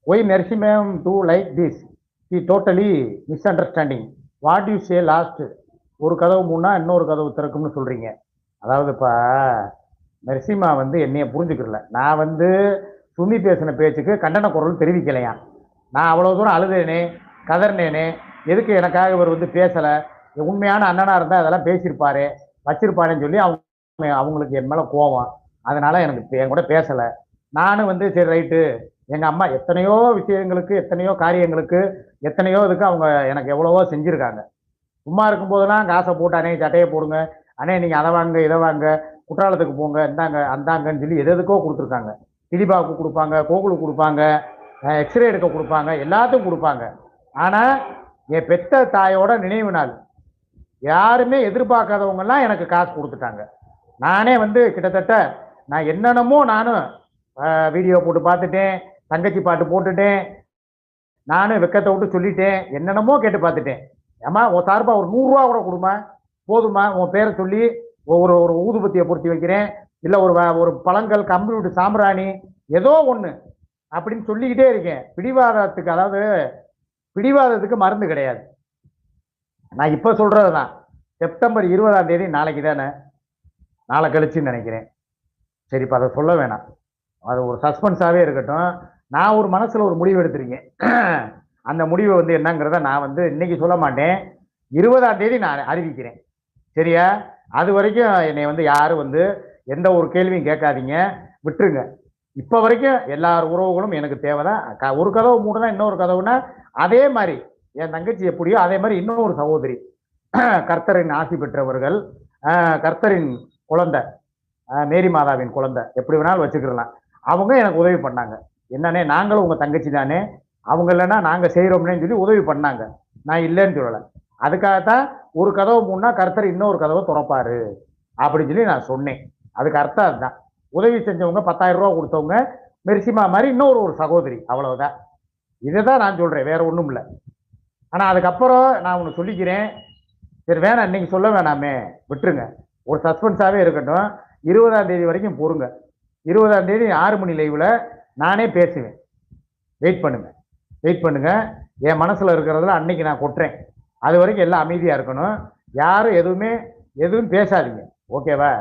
Why Narasimham do like this? He totally misunderstanding. What you say last? ஒரு கதவு மூணா இன்னொரு கதவு திறக்கும்னு சொல்றீங்க. அதாவதுப்பா நரசிம்மா வந்து என்னைய புரிஞ்சுக்கிறல. நான் வந்து சுமி பேசின பேச்சுக்கு கண்டன குரல் தெரிவிக்கலையா. நான் அவ்வளவு தூரம் அழுதேனே, கதர்னேனே, எதுக்கு எனக்காக இவர் வந்து பேசல, உண்மையான அண்ணனா இருந்தா அதெல்லாம் பேசியிருப்பாரு, வச்சிருப்பாருன்னு சொல்லி அவங்களுக்கு என் மேல கோவம். அதனால எனக்கு என் கூட பேசல. நானும் வந்து சரி ரைட்டு, எங்க அம்மா எத்தனையோ விஷயங்களுக்கு, எத்தனையோ காரியங்களுக்கு, எத்தனையோ இதுக்கு அவங்க எனக்கு எவ்வளவோ செஞ்சிருக்காங்க. சும்மா இருக்கும்போதெல்லாம் காசை போட்டு அண்ணே சட்டையை போடுங்க, அண்ணே நீங்க அதை வாங்க இதை வாங்க, குற்றாலத்துக்கு போங்க, இந்தாங்க அந்தாங்கன்னு சொல்லி எது எதுக்கோ கொடுத்துருக்காங்க. திலீபாவுக்கு கொடுப்பாங்க, கோகுலுக்கு கொடுப்பாங்க, எக்ஸ்ரே எடுக்க கொடுப்பாங்க, எல்லாத்துக்கும் கொடுப்பாங்க. ஆனா என் பெத்த தாயோட நினைவு நாள் யாருமே எதிர்பார்க்காதவங்கெல்லாம் எனக்கு காசு கொடுத்துட்டாங்க. நானே வந்து கிட்டத்தட்ட நான் என்னென்னமோ நானும் வீடியோ போட்டு பார்த்துட்டேன், தங்கச்சி பாட்டு போட்டுட்டேன், நானும் வெக்கத்தை விட்டு சொல்லிட்டேன், என்னென்னமோ கேட்டு பார்த்துட்டேன். ஏமா உன் சார்பா ஒரு 100 ரூபா கூட கொடுமா, போதுமா, உன் பேரை சொல்லி ஒரு ஒரு ஊதுபத்தியை பொருத்தி வைக்கிறேன், இல்லை ஒரு பழங்கள் கம்ப்யூட்டர் சாம்பிராணி ஏதோ ஒன்று அப்படின்னு சொல்லிக்கிட்டே இருக்கேன். பிடிவாதத்துக்கு, அதாவது பிடிவாதத்துக்கு மருந்து கிடையாது. நான் இப்போ சொல்றது தான். செப்டம்பர் 20ஆம் தேதி நாளைக்கு தானே, நாளை கழிச்சுன்னு நினைக்கிறேன். சரி இப்போ அதை சொல்ல வேணாம், அது ஒரு சஸ்பென்ஸாகவே இருக்கட்டும். நான் ஒரு மனசில் ஒரு முடிவு எடுத்திருக்கேன். அந்த முடிவை வந்து என்னங்கிறத நான் வந்து இன்னைக்கு சொல்ல மாட்டேன், 20ஆம் தேதி நான் அறிவிக்கிறேன். சரியா? அது வரைக்கும் என்னை வந்து யாரும் வந்து எந்த ஒரு கேள்வியும் கேட்காதீங்க, விட்டுருங்க. இப்போ வரைக்கும் எல்லார் உறவுகளும் எனக்கு தேவைதான். ஒரு கதவு மூடுனா இன்னொரு கதவுனா அதே மாதிரி என் தங்கச்சி எப்படியோ அதே மாதிரி இன்னொரு சகோதரி, கர்த்தரின் ஆசி பெற்றவர்கள், கர்த்தரின் குழந்தை, மேரி மாதாவின் குழந்தை, எப்படி வேணாலும் வச்சுக்கிடலாம். அவங்க எனக்கு உதவி பண்ணாங்க. என்னன்னே நாங்களும் உங்க தங்கச்சி தானே, அவங்க இல்லைன்னா நாங்க செய்யறோம்னு சொல்லி உதவி பண்ணாங்க. நான் இல்லைன்னு சொல்லலை. அதுக்காகத்தான் ஒரு கதவு மூணா கர்த்தர் இன்னொரு கதவை திறப்பாரு அப்படின்னு சொல்லி நான் சொன்னேன். அதுக்கு அர்த்தம் அதுதான். உதவி செஞ்சவங்க 10,000 ரூபா கொடுத்தவங்க மெர்சிமா மாதிரி இன்னொரு சகோதரி, அவ்வளவுதான். இதுதான் நான் சொல்றேன், வேற ஒன்றும் இல்லை. ஆனா அதுக்கப்புறம் நான் ஒன்று சொல்லிக்கிறேன். சரி வேணாம், இன்னைக்கு சொல்ல வேணாமே, விட்டுருங்க, ஒரு சஸ்பென்ஸாகவே இருக்கட்டும். 20ஆம் தேதி வரைக்கும் பொறுங்க. 20ஆம் தேதி 6 மணி லைவ்ல நானே பேசுவேன். வெயிட் பண்ணுங்க, வெயிட் பண்ணுங்க. என் மனசுல இருக்கிறதுல அன்னைக்கு நான் கொட்டுறேன். அது வரைக்கும் எல்லாம் அமைதியா இருக்கணும். யாரும் எதுவும் பேசாதீங்க. ஓகேவா?